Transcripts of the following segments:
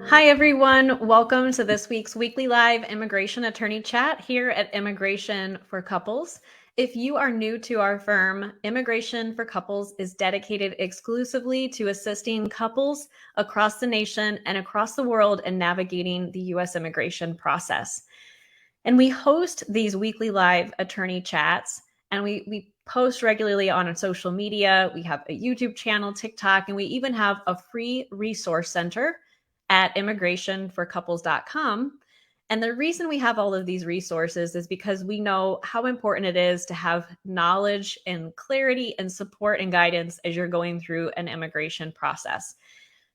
Hi, everyone. Welcome to this week's weekly live immigration attorney chat here at Immigration for Couples. If you are new to our firm, Immigration for Couples is dedicated exclusively to assisting couples across the nation and across the world in navigating the U.S. immigration process. And we host these weekly live attorney chats, and we post regularly on social media. We have a YouTube channel, TikTok, and we even have a free resource center at immigrationforcouples.com. And the reason we have all of these resources is because we know how important it is to have knowledge and clarity and support and guidance as you're going through an immigration process.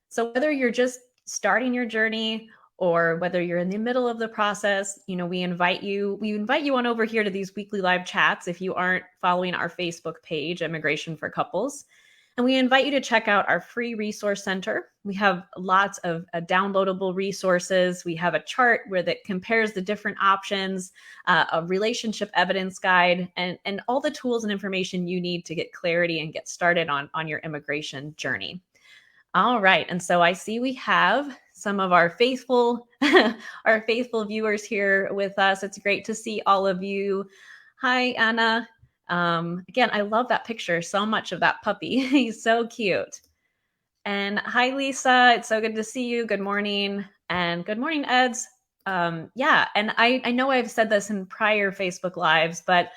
So whether you're just starting your journey or whether you're in the middle of the process, we invite you on over here to these weekly live chats if you aren't following our Facebook page, Immigration for Couples. And we invite you to check out our free resource center. We have lots of downloadable resources. We have a chart that compares the different options, a relationship evidence guide, and all the tools and information you need to get clarity and get started on your immigration journey. All right. And so I see we have some of our faithful our faithful viewers here with us. It's great to see all of you. Hi, Anna. Again, I love that picture so much of that puppy. He's so cute. And hi, Lisa. It's so good to see you. Good morning. And good morning, Eds. Yeah, and I know I've said this in prior Facebook Lives, but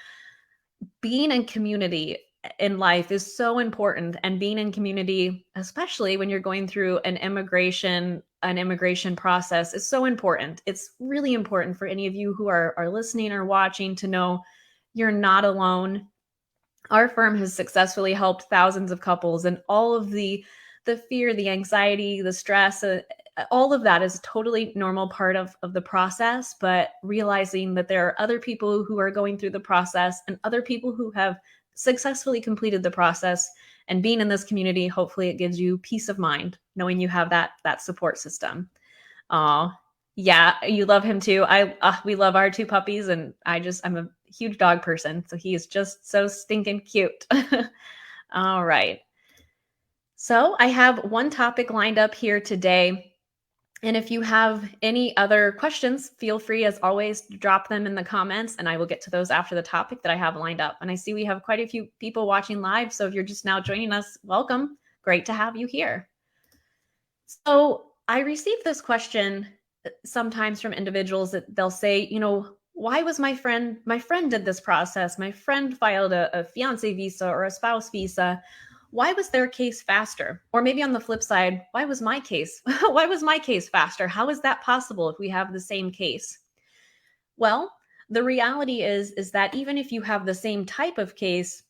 being in community in life is so important, and being in community, especially when you're going through an immigration process, is so important. It's really important for any of you who are listening or watching to know you're not alone. Our firm has successfully helped thousands of couples, and all of the fear, the anxiety, the stress, all of that is a totally normal part of the process. But realizing that there are other people who are going through the process and other people who have successfully completed the process, and being in this community, hopefully it gives you peace of mind knowing you have that support system. Oh, yeah, you love him too. We love our two puppies, and I'm a huge dog person, so he is just so stinking cute. All right. So I have one topic lined up here today. And if you have any other questions, feel free, as always, to drop them in the comments, and I will get to those after the topic that I have lined up. And I see we have quite a few people watching live. So if you're just now joining us, welcome. Great to have you here. So I receive this question sometimes from individuals that they'll say, why was my friend did this process? My friend filed a fiance visa or a spouse visa. Why was their case faster? Or maybe on the flip side, why was my case faster? How is that possible if we have the same case? Well, the reality is that even if you have the same type of case,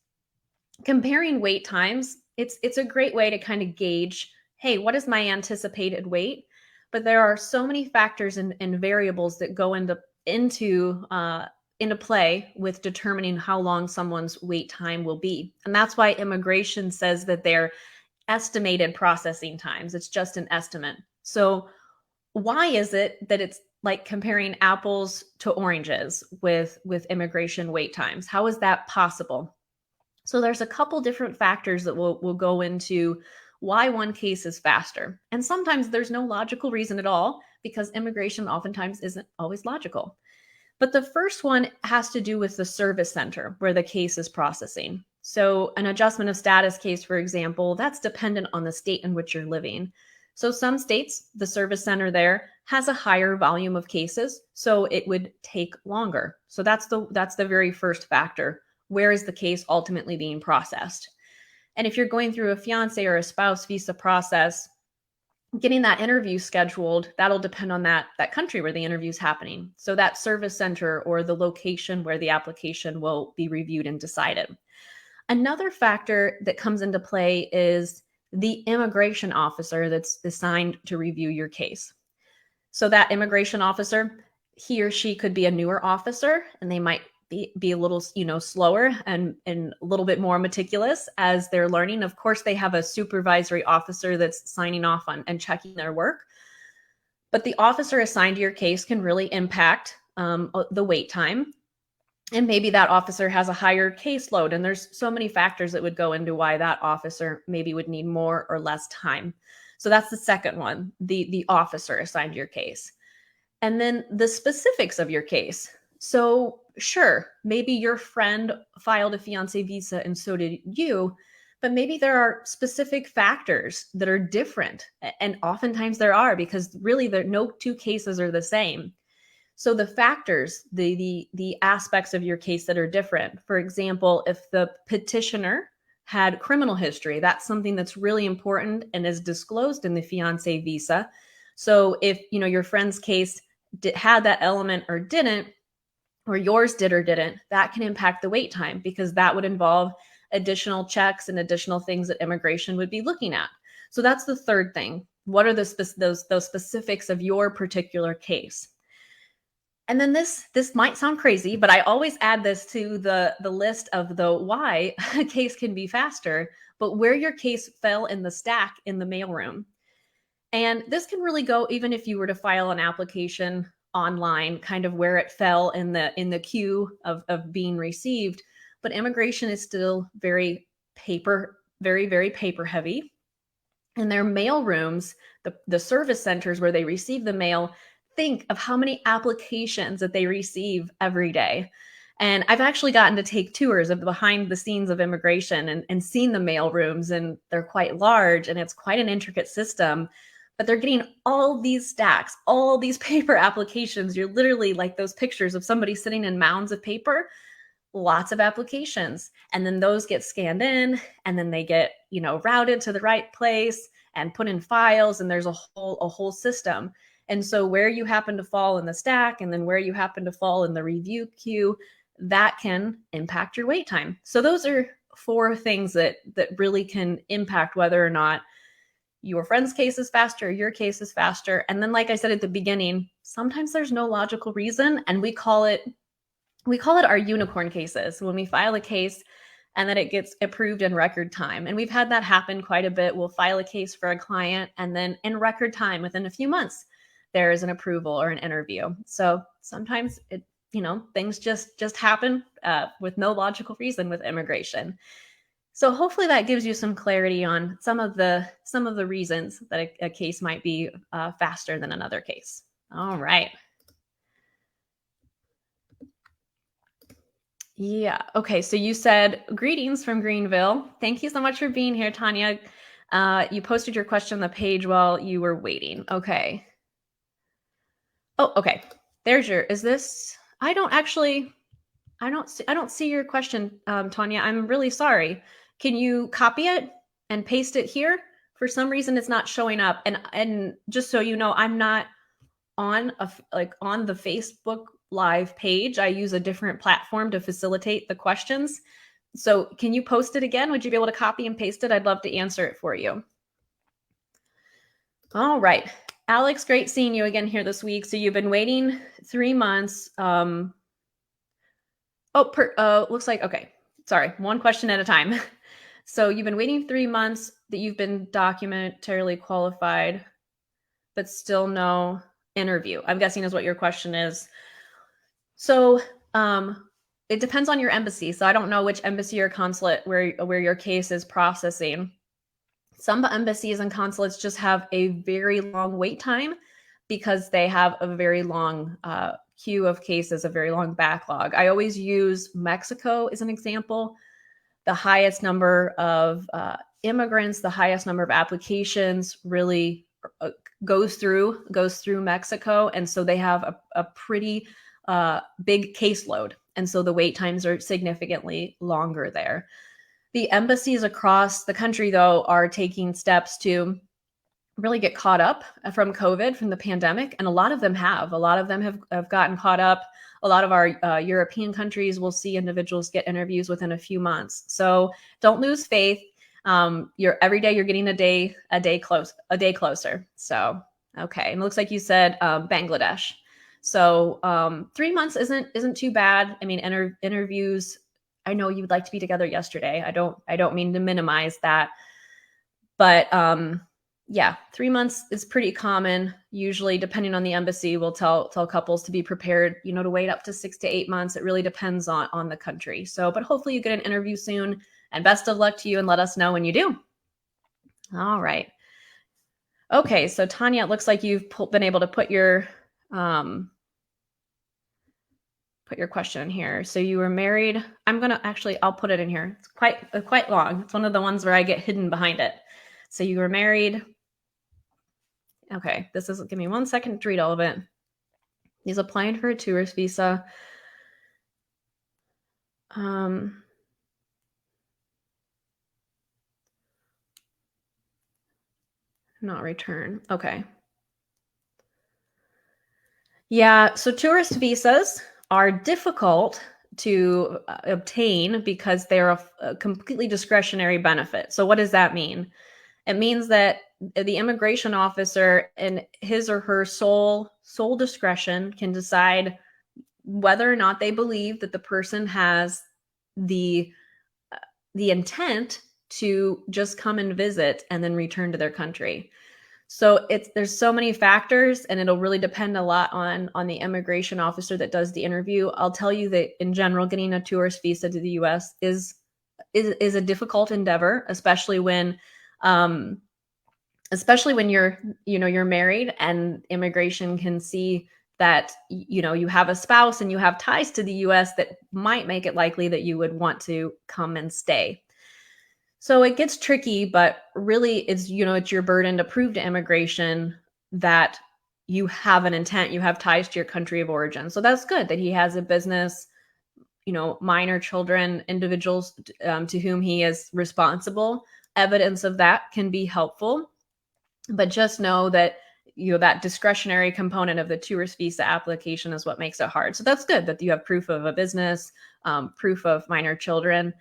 comparing wait times, it's a great way to kind of gauge, hey, what is my anticipated wait? But there are so many factors and variables that go into play with determining how long someone's wait time will be. And that's why immigration says that they're estimated processing times. It's just an estimate. So why is it that it's like comparing apples to oranges with immigration wait times? How is that possible? So there's a couple different factors that will go into why one case is faster. And sometimes there's no logical reason at all, because immigration oftentimes isn't always logical. But the first one has to do with the service center where the case is processing. So an adjustment of status case, for example, that's dependent on the state in which you're living. So some states, the service center there has a higher volume of cases, so it would take longer. So that's the very first factor. Where is the case ultimately being processed? And if you're going through a fiance or a spouse visa process, getting that interview scheduled, that'll depend on that country where the interview is happening. So that service center or the location where the application will be reviewed and decided. Another factor that comes into play is the immigration officer that's assigned to review your case. So that immigration officer, he or she could be a newer officer, and they might be a little, slower and a little bit more meticulous as they're learning. Of course, they have a supervisory officer that's signing off on and checking their work. But the officer assigned to your case can really impact the wait time. And maybe that officer has a higher caseload, and there's so many factors that would go into why that officer maybe would need more or less time. So that's the second one, the officer assigned your case. And then the specifics of your case. So, sure, maybe your friend filed a fiancé visa and so did you, but maybe there are specific factors that are different. And oftentimes there are, because really no two cases are the same. So the factors, the aspects of your case that are different. For example, if the petitioner had criminal history, that's something that's really important and is disclosed in the fiancé visa. So if your friend's case had that element or didn't, or yours did or didn't, that can impact the wait time, because that would involve additional checks and additional things that immigration would be looking at. So that's the third thing. What are those specifics of your particular case? And then this might sound crazy, but I always add this to the list of the why a case can be faster, but where your case fell in the stack in the mailroom. And this can really go even if you were to file an application online, kind of where it fell in the queue of being received. But immigration is still very very paper heavy. And their mail rooms, the service centers where they receive the mail, think of how many applications that they receive every day. And I've actually gotten to take tours of the behind the scenes of immigration and seen the mail rooms, and they're quite large and it's quite an intricate system. But they're getting all these stacks, all these paper applications. You're literally like those pictures of somebody sitting in mounds of paper, lots of applications. And then those get scanned in, and then they get, routed to the right place and put in files. And there's a whole system. And so where you happen to fall in the stack, and then where you happen to fall in the review queue, that can impact your wait time. So those are 4 things that really can impact whether or not your friend's case is faster, your case is faster. And then, like I said at the beginning, sometimes there's no logical reason, and we call it our unicorn cases, when we file a case and then it gets approved in record time. And we've had that happen quite a bit. We'll file a case for a client, and then in record time, within a few months, there is an approval or an interview. So sometimes things just happen with no logical reason with immigration. So hopefully that gives you some clarity on some of the reasons that a case might be faster than another case. All right. Yeah. Okay. So you said greetings from Greenville. Thank you so much for being here, Tanya. You posted your question on the page while you were waiting. Okay. Oh, okay. Is this? I don't see your question, Tanya. I'm really sorry. Can you copy it and paste it here? For some reason, it's not showing up. And just so you know, I'm not on on the Facebook Live page. I use a different platform to facilitate the questions. So can you post it again? Would you be able to copy and paste it? I'd love to answer it for you. All right. Alex, great seeing you again here this week. So you've been waiting 3 months. Looks like, okay. Sorry, one question at a time. So you've been waiting 3 months, that you've been documentarily qualified, but still no interview, I'm guessing is what your question is. So it depends on your embassy. So I don't know which embassy or consulate where your case is processing. Some embassies and consulates just have a very long wait time because they have a very long queue of cases, a very long backlog. I always use Mexico as an example. The highest number of immigrants, the highest number of applications really goes through Mexico. And so they have a pretty big caseload. And so the wait times are significantly longer there. The embassies across the country, though, are taking steps to really get caught up from COVID, from the pandemic. And a lot of them have. A lot of them have gotten caught up. A lot of our European countries will see individuals get interviews within a few months. So don't lose faith. Every day you're getting a day closer. So, okay. And it looks like you said Bangladesh. So 3 months isn't too bad. I mean, interviews, I know you would like to be together yesterday. I don't mean to minimize that, but yeah, 3 months is pretty common. Usually, depending on the embassy, we'll tell couples to be prepared, to wait up to 6 to 8 months. It really depends on the country. So, but hopefully you get an interview soon, and best of luck to you, and let us know when you do. All right. Okay, so Tanya, it looks like you've been able to put your question in here. So you were married. I'll put it in here. It's quite long. It's one of the ones where I get hidden behind it. So you were married. Okay, give me 1 second to read all of it. He's applying for a tourist visa. Not return. Okay. Yeah, so tourist visas are difficult to obtain because they're a completely discretionary benefit. So what does that mean? It means that the immigration officer, in his or her sole discretion, can decide whether or not they believe that the person has the intent to just come and visit and then return to their country. So there's so many factors, and it'll really depend a lot on the immigration officer that does the interview. I'll tell you that in general, getting a tourist visa to the U.S. is a difficult endeavor, especially when you're married, and immigration can see that you have a spouse and you have ties to the U.S. that might make it likely that you would want to come and stay. So it gets tricky, but really it's your burden to prove to immigration that you have an intent, you have ties to your country of origin. So that's good that he has a business, minor children, individuals to whom he is responsible. Evidence of that can be helpful, but just know that that discretionary component of the tourist visa application is what makes it hard. So that's good that you have proof of a business, proof of minor children.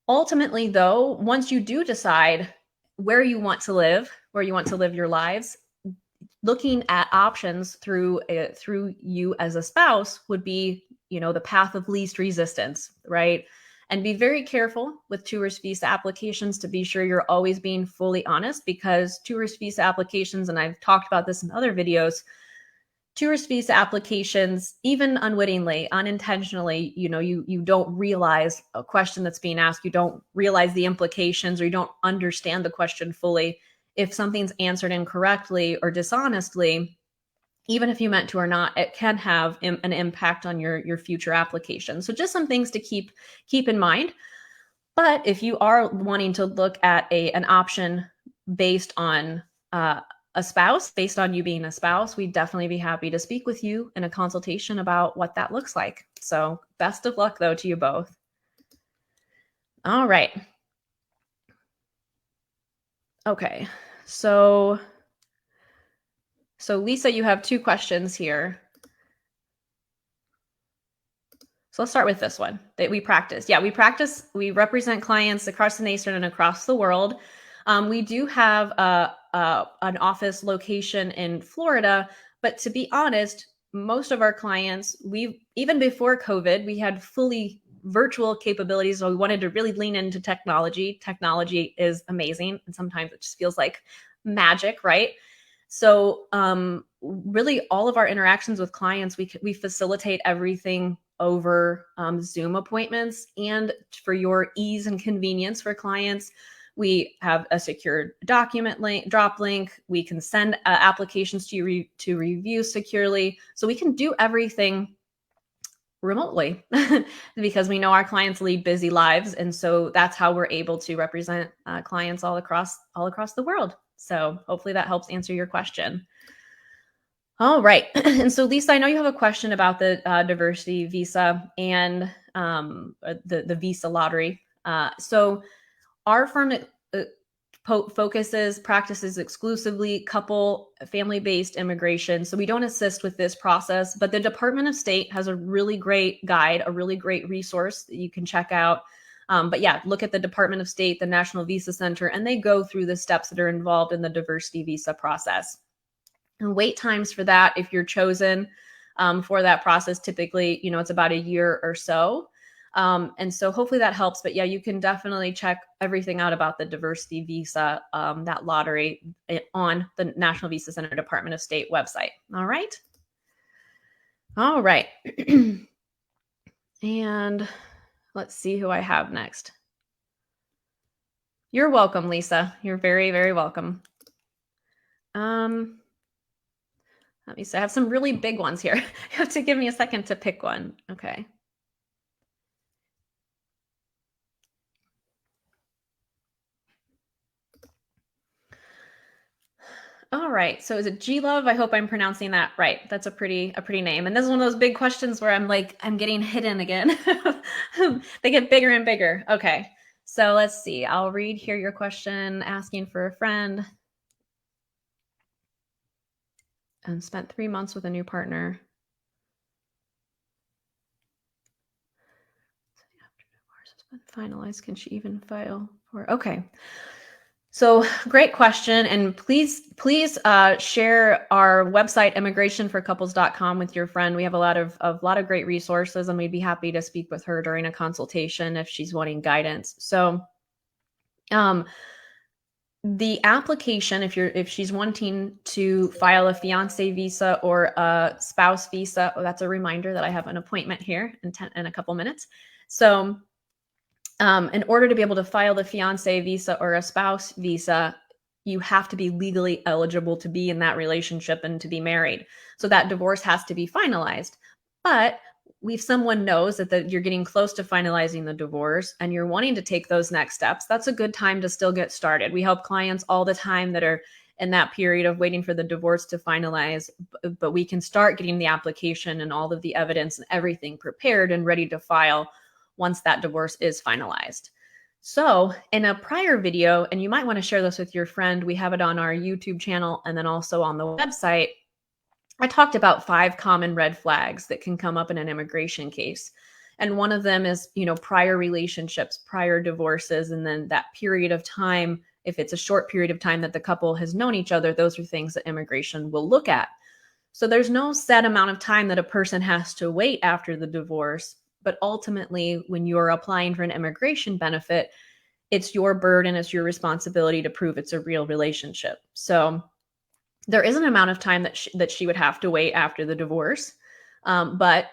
Ultimately, though, once you do decide where you want to live your lives, looking at options through you as a spouse would be, the path of least resistance, right? And be very careful with tourist visa applications to be sure you're always being fully honest, because tourist visa applications, and I've talked about this in other videos, tourist visa applications, even unwittingly, unintentionally, you don't realize a question that's being asked, you don't realize the implications, or you don't understand the question fully. If something's answered incorrectly or dishonestly, even if you meant to or not, it can have an impact on your future application. So just some things to keep in mind. But if you are wanting to look at an option based on a spouse, based on you being a spouse, we'd definitely be happy to speak with you in a consultation about what that looks like. So best of luck, though, to you both. All right. Okay. So Lisa, you have two questions here. So let's start with this one that we practice. Yeah, we represent clients across the nation and across the world. We do have an office location in Florida, but to be honest, most of our clients, even before COVID, we had fully virtual capabilities. So we wanted to really lean into technology. Technology is amazing, and sometimes it just feels like magic, right? So really all of our interactions with clients, we facilitate everything over Zoom appointments. And for your ease and convenience for clients, we have a secured document drop link. We can send applications to you to review securely. So we can do everything remotely because we know our clients lead busy lives. And so that's how we're able to represent clients all across the world. So hopefully that helps answer your question. All right. And so Lisa, I know you have a question about the diversity visa and the visa lottery. So our firm practices exclusively couple family-based immigration. So we don't assist with this process, but the Department of State has a really great guide, a really great resource that you can check out. But yeah, look at the Department of State, the National Visa Center, and they go through the steps that are involved in the diversity visa process. And wait times for that, if you're chosen for that process, typically, it's about a year or so. And so hopefully that helps. But yeah, you can definitely check everything out about the diversity visa, that lottery on the National Visa Center Department of State website. All right. All right. And let's see who I have next. You're welcome, Lisa. You're very, very welcome. Let me see. I have some really big ones here. You have to give me a second to pick one. Okay. All right. So is it G Love? I hope I'm pronouncing that right. That's a pretty name. And this is one of those big questions where I'm like, I'm getting hidden again. They get bigger and bigger. Okay. So let's see. I'll read here your question asking for a friend. And spent 3 months with a new partner. After divorce has been finalized, can she even file for? Okay. So great question. And please share our website, immigrationforcouples.com, with your friend. We have a lot of great resources, and we'd be happy to speak with her during a consultation if she's wanting guidance. So the application, if she's wanting to file a fiance visa or a spouse visa, oh, that's a reminder that I have an appointment here in a couple minutes. So in order to be able to file the fiance visa or a spouse visa, you have to be legally eligible to be in that relationship and to be married. So that divorce has to be finalized. But if someone knows that you're getting close to finalizing the divorce and you're wanting to take those next steps, that's a good time to still get started. We help clients all the time that are in that period of waiting for the divorce to finalize, but we can start getting the application and all of the evidence and everything prepared and ready to file once that divorce is finalized. So in a prior video, and you might want to share this with your friend, we have it on our YouTube channel and then also on the website, I talked about 5 common red flags that can come up in an immigration case. And one of them is, prior relationships, prior divorces, and then that period of time, if it's a short period of time that the couple has known each other, those are things that immigration will look at. So there's no set amount of time that a person has to wait after the divorce. But ultimately, when you're applying for an immigration benefit, it's your burden, it's your responsibility to prove it's a real relationship. So there is an amount of time that she would have to wait after the divorce. But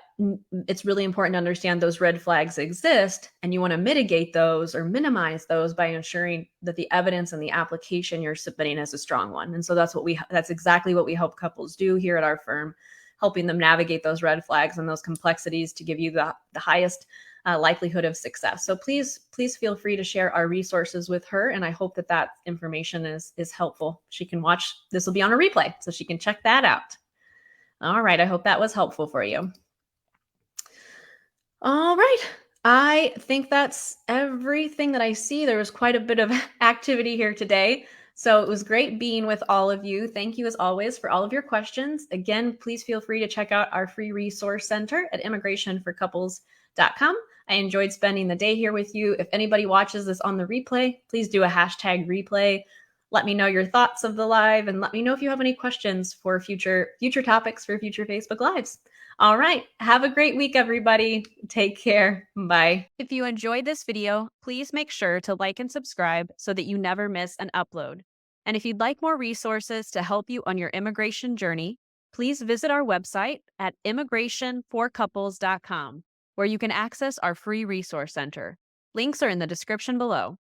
it's really important to understand those red flags exist, and you want to mitigate those or minimize those by ensuring that the evidence and the application you're submitting is a strong one. And so that's exactly what we help couples do here at our firm, helping them navigate those red flags and those complexities to give you the highest likelihood of success. So please feel free to share our resources with her, and I hope that information is helpful. She can watch. This will be on a replay, so she can check that out. All right, I hope that was helpful for you. All right, I think that's everything that I see. There was quite a bit of activity here today. So it was great being with all of you. Thank you as always for all of your questions. Again, please feel free to check out our free resource center at immigrationforcouples.com. I enjoyed spending the day here with you. If anybody watches this on the replay, please do a hashtag replay. Let me know your thoughts of the live, and let me know if you have any questions for future topics for future Facebook Lives. All right. Have a great week, everybody. Take care. Bye. If you enjoyed this video, please make sure to like and subscribe so that you never miss an upload. And if you'd like more resources to help you on your immigration journey, please visit our website at immigrationforcouples.com, where you can access our free resource center. Links are in the description below.